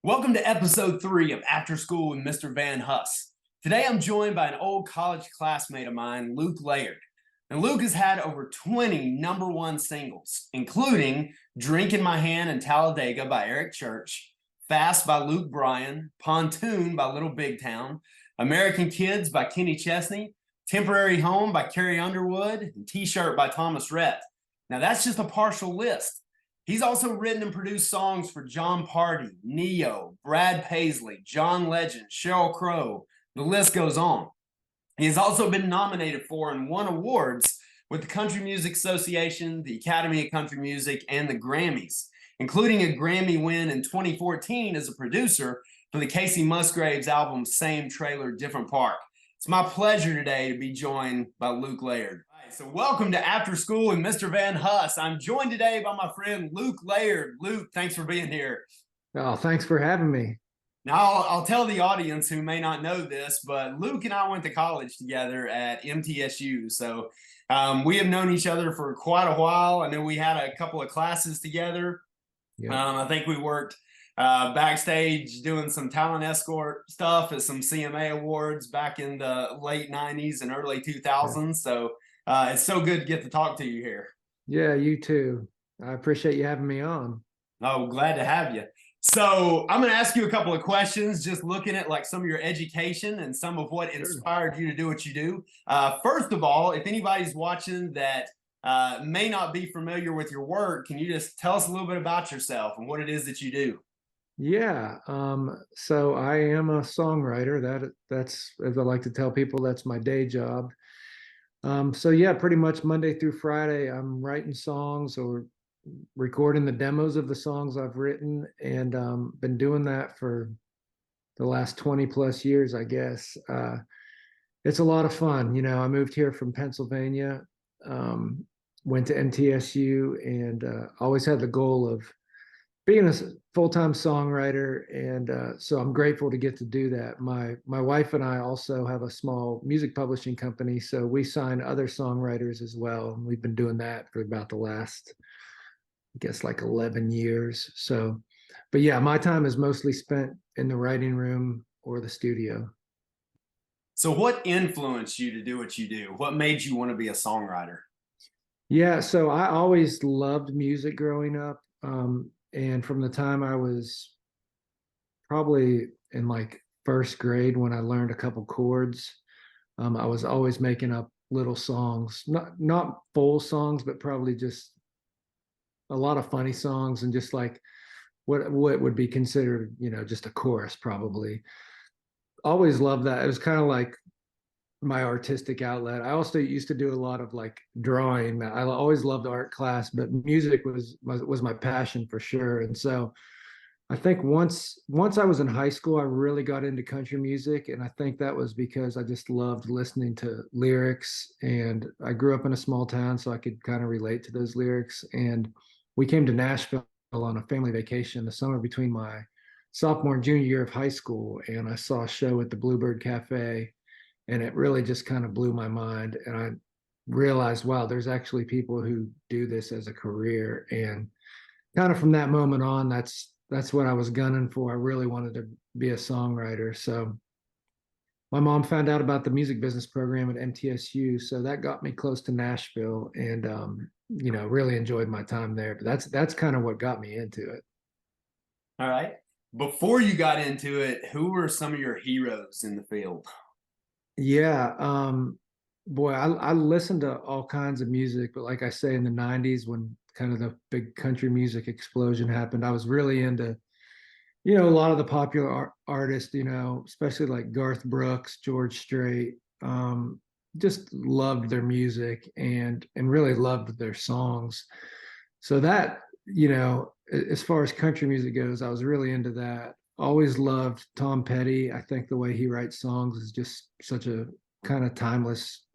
Welcome to episode 3 of After School with Mr. Van Huss. Today I'm joined by an old college classmate of mine, Luke Laird. Now, Luke has had over 20 #1 singles, including Drink in My Hand in Talladega by Eric Church, Fast by Luke Bryan, Pontoon by Little Big Town, American Kids by Kenny Chesney, Temporary Home by Carrie Underwood, and T-Shirt by Thomas Rhett. Now that's just a partial list. He's also written and produced songs for John Party, Neo, Brad Paisley, John Legend, Sheryl Crow. The list goes on. He has also been nominated for and won awards with the Country Music Association, the Academy of Country Music, and the Grammys, including a Grammy win in 2014 as a producer for the Kacey Musgraves album Same Trailer, Different Park. It's my pleasure today to be joined by Luke Laird. So welcome to After School with Mr. Van Huss. I'm joined today by my friend Luke Laird. Luke, thanks for being here. Oh, thanks for having me. Now, I'll tell the audience who may not know this, but Luke and I went to college together at MTSU. So we have known each other for quite a while. I know we had a couple of classes together. I think we worked backstage doing some talent escort stuff at some CMA awards back in the late 90s and early 2000s. So it's so good to get to talk to you here. Yeah, you too. I appreciate you having me on. Oh, glad to have you. So I'm going to ask you a couple of questions, just looking at like some of your education and some of what inspired you to do what you do. First of all, if anybody's watching that may not be familiar with your work, can you just tell us a little bit about yourself and what it is that you do? Yeah, so I am a songwriter. That's, as I like to tell people, that's my day job. So yeah, pretty much Monday through Friday, I'm writing songs or recording the demos of the songs I've written, and been doing that for the last 20 plus years, I guess. It's a lot of fun. You know, I moved here from Pennsylvania, went to MTSU, and always had the goal of being a full-time songwriter, and so I'm grateful to get to do that. My wife and I also have a small music publishing company, so we sign other songwriters as well. And we've been doing that for about the last, I guess, like 11 years. So, but yeah, my time is mostly spent in the writing room or the studio. So what influenced you to do what you do? What made you want to be a songwriter? Yeah, so I always loved music growing up. And from the time I was probably in like first grade, when I learned a couple chords, I was always making up little songs, not full songs, but probably just a lot of funny songs, and just like what would be considered, you know, just a chorus probably. Always loved that. It was kind of like my artistic outlet. I also used to do a lot of like drawing. I always loved art class, but music was my passion for sure. And so I think once I was in high school, I really got into country music, and I think that was because I just loved listening to lyrics, and I grew up in a small town, so I could kind of relate to those lyrics. And we came to Nashville on a family vacation the summer between my sophomore and junior year of high school, and I saw a show at the Bluebird Cafe, and it really just kind of blew my mind. And I realized, wow, there's actually people who do this as a career. And kind of from that moment on, that's what I was gunning for. I really wanted to be a songwriter. So my mom found out about the music business program at MTSU, so that got me close to Nashville, and you know, really enjoyed my time there. But that's kind of what got me into it. All right. Before you got into it, who were some of your heroes in the field? Yeah, boy, I listened to all kinds of music, but like I say, in the 90s, when kind of the big country music explosion happened, I was really into, you know, a lot of the popular artists, you know, especially like Garth Brooks, George Strait. Just loved their music, and really loved their songs. So that, you know, as far as country music goes, I was really into that. Always loved Tom Petty. I think the way he writes songs is just such a kind of timeless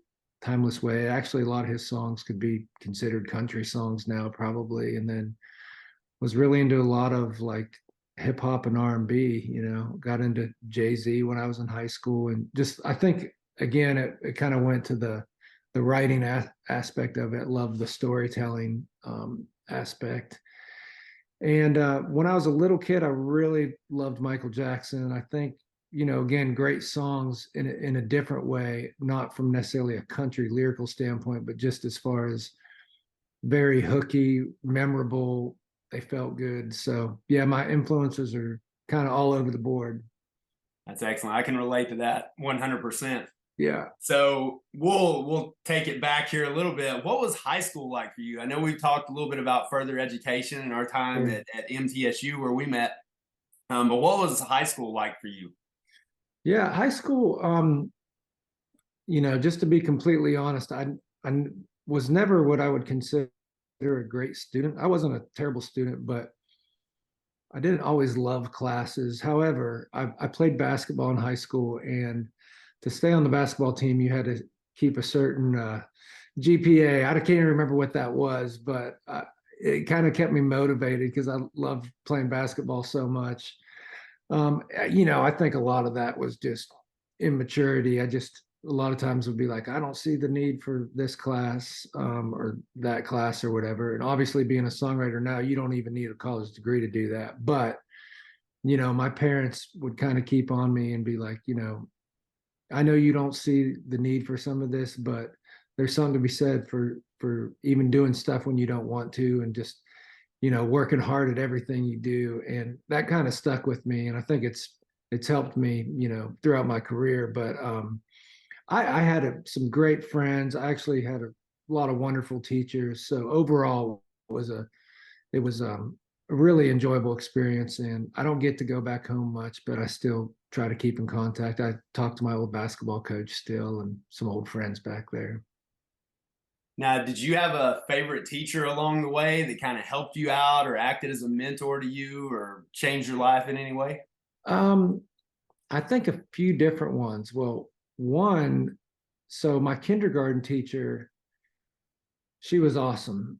way. Actually, a lot of his songs could be considered country songs now, probably. And then was really into a lot of like hip hop and R&B. You know, got into Jay-Z when I was in high school, and just I think again it kind of went to the writing aspect of it. Loved the storytelling aspect. And when I was a little kid, I really loved Michael Jackson. I think, again, great songs in a different way, not from necessarily a country lyrical standpoint, but just as far as very hooky, memorable. They felt good. So yeah, my influences are kind of all over the board. That's excellent. I can relate to that 100%. Yeah. So we'll take it back here a little bit. What was high school like for you? I know we talked a little bit about further education and our time Sure. at MTSU where we met. But what was high school like for you? Yeah, high school, just to be completely honest, I was never what I would consider a great student. I wasn't a terrible student, but I didn't always love classes. However, I played basketball in high school, and to stay on the basketball team, you had to keep a certain GPA. I can't even remember what that was, but it kind of kept me motivated because I loved playing basketball so much. I think a lot of that was just immaturity. I just a lot of times would be like, I don't see the need for this class or that class or whatever. And obviously, being a songwriter now, you don't even need a college degree to do that. But my parents would kind of keep on me and be like, I know you don't see the need for some of this, but there's something to be said for even doing stuff when you don't want to, and just working hard at everything you do. And that kind of stuck with me. And I think it's helped me, throughout my career. But I had some great friends. I actually had a lot of wonderful teachers. So overall, it was a really enjoyable experience. And I don't get to go back home much, but I still try to keep in contact. I talk to my old basketball coach still and some old friends back there. Now, did you have a favorite teacher along the way that kind of helped you out or acted as a mentor to you or changed your life in any way? Um, I think a few different ones. Well, one, so my kindergarten teacher, she was awesome.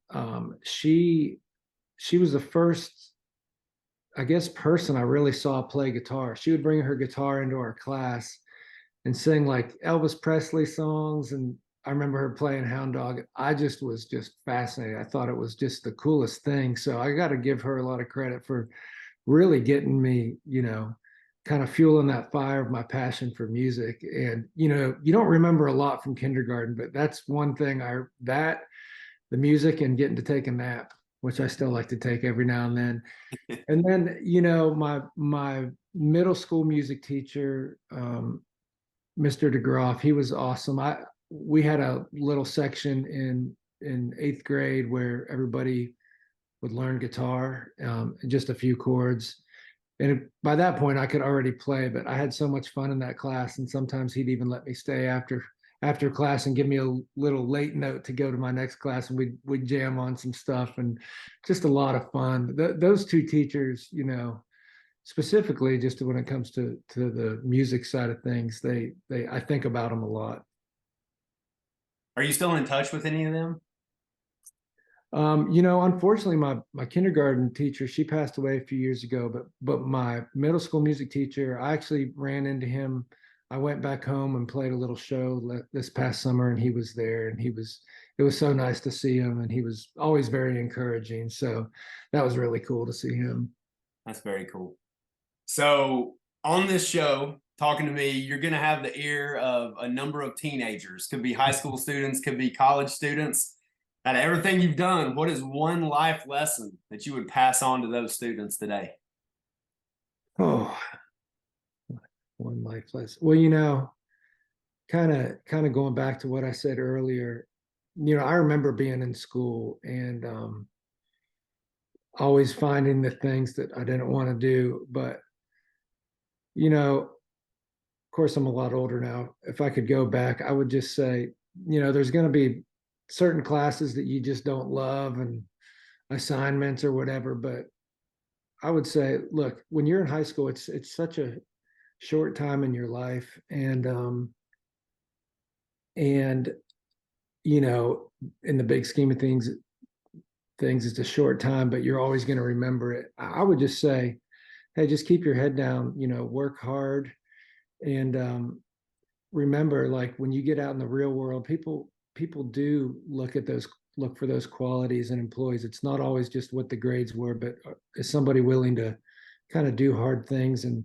She was the first, I guess, person I really saw play guitar. She would bring her guitar into our class and sing like Elvis Presley songs. And I remember her playing Hound Dog. I just was just fascinated. I thought it was just the coolest thing. So I got to give her a lot of credit for really getting me, kind of fueling that fire of my passion for music. And, you don't remember a lot from kindergarten, but that's one thing the music and getting to take a nap, which I still like to take every now and then. And then, my middle school music teacher, Mr. DeGroff, he was awesome. We had a little section in eighth grade where everybody would learn guitar, just a few chords. And by that point, I could already play, but I had so much fun in that class. And sometimes he'd even let me stay after class and give me a little late note to go to my next class, and we'd jam on some stuff, and just a lot of fun. Those two teachers, specifically just when it comes to the music side of things, they I think about them a lot. Are you still in touch with any of them? Unfortunately, my kindergarten teacher, she passed away a few years ago, but my middle school music teacher, I actually ran into him. I went back home and played a little show this past summer, and he was there, and it was so nice to see him, and he was always very encouraging. So that was really cool to see him. That's very cool. So on this show, talking to me, you're going to have the ear of a number of teenagers. Could be high school students, could be college students. Out of everything you've done, what is one life lesson that you would pass on to those students today? Oh, one life lesson. Well, kind of going back to what I said earlier, I remember being in school and always finding the things that I didn't want to do. But, of course, I'm a lot older now. If I could go back, I would just say, there's going to be certain classes that you just don't love and assignments or whatever. But I would say, look, when you're in high school, it's such a short time in your life. And in the big scheme of things, it's a short time, but you're always going to remember it. I would just say, hey, just keep your head down, work hard. And remember, like when you get out in the real world, people do look at those look for those qualities in employees. It's not always just what the grades were, but is somebody willing to kind of do hard things and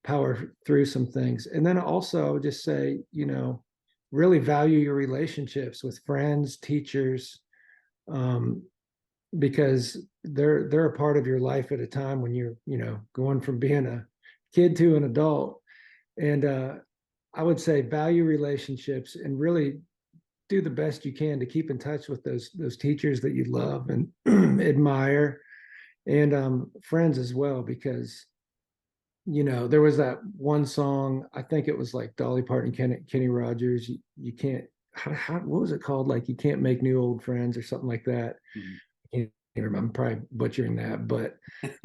power through some things. And then also I would just say, really value your relationships with friends, teachers, because they're a part of your life at a time when you're, going from being a kid to an adult. And I would say value relationships and really do the best you can to keep in touch with those teachers that you love and admire, and friends as well, because there was that one song, I think it was like Dolly Parton, Kenny Rogers, you can't, what was it called, like you can't make new old friends or something like that. I can't remember, I'm probably butchering that, but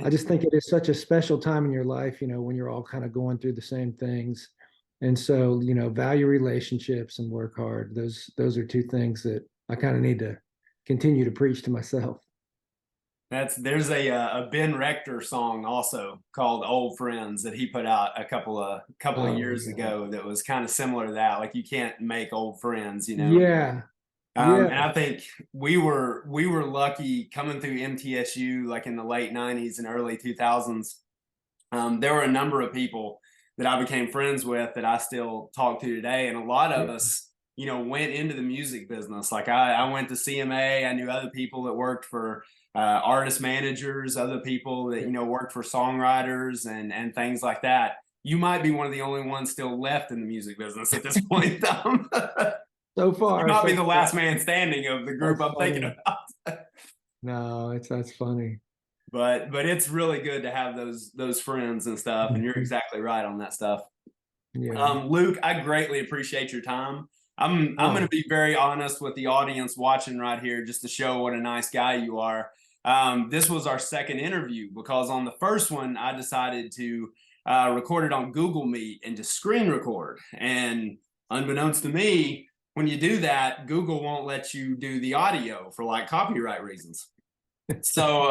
I just think it is such a special time in your life, when you're all kind of going through the same things. And so, value relationships and work hard. Those are two things that I kind of need to continue to preach to myself. There's a Ben Rector song also called "Old Friends" that he put out a couple of years ago that was kind of similar to that. Like you can't make old friends, Yeah. And I think we were lucky coming through MTSU like in the late '90s and early 2000s. There were a number of people that I became friends with that I still talk to today, and a lot of us, went into the music business. Like I went to CMA. I knew other people that worked for artist managers, other people that worked for songwriters and things like that. You might be one of the only ones still left in the music business at this point. So far, you might be the last man standing of the group I'm thinking about. No, that's funny. But it's really good to have those friends and stuff, and you're exactly right on that stuff. Yeah. Luke, I greatly appreciate your time. I'm going to be very honest with the audience watching right here, just to show what a nice guy you are. This was our second interview because on the first one, I decided to record it on Google Meet and to screen record. And unbeknownst to me, when you do that, Google won't let you do the audio for like copyright reasons. So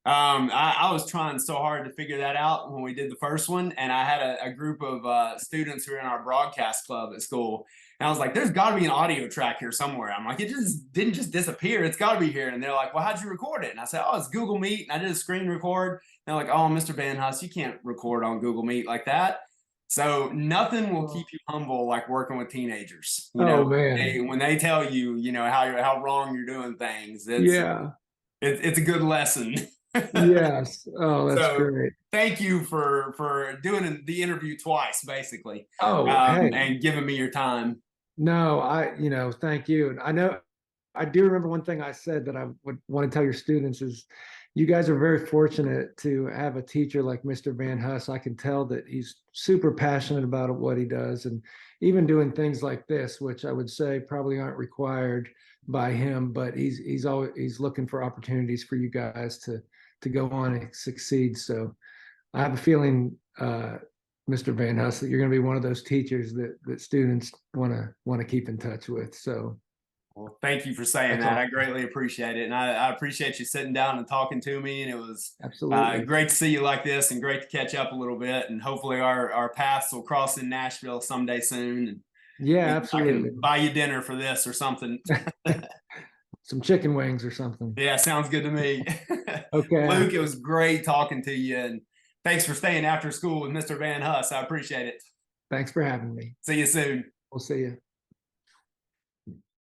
I was trying so hard to figure that out when we did the first one, and I had a group of students who were in our broadcast club at school, and I was like, "There's got to be an audio track here somewhere." I'm like, "It just didn't just disappear. It's got to be here." And they're like, "Well, how'd you record it?" And I said, "Oh, it's Google Meet." And I did a screen record. And they're like, "Oh, Mr. Van Huss, you can't record on Google Meet like that." So nothing will keep you humble like working with teenagers. Man. When they tell you, how wrong you're doing things, it's a good lesson. Yes. Oh, that's So great. thank you for doing the interview twice, basically. Hey. And giving me your time. No, thank you. And I do remember one thing I said that I would want to tell your students is you guys are very fortunate to have a teacher like Mr. Van Huss. I can tell that he's super passionate about what he does, and even doing things like this, which I would say probably aren't required by him, but he's looking for opportunities for you guys to go on and succeed. So I have a feeling, Mr. Van Huss, that you're going to be one of those teachers that students want to keep in touch with. So, well, thank you for saying that. I greatly appreciate it, and I appreciate you sitting down and talking to me. And it was absolutely great to see you like this, and great to catch up a little bit. And hopefully, our paths will cross in Nashville someday soon. And yeah, absolutely. I can buy you dinner for this or something. Some chicken wings or something. Yeah, sounds good to me. Okay, Luke, it was great talking to you, and thanks for staying after school with Mr. Van Huss. I appreciate it. Thanks for having me. See you soon. We'll see you.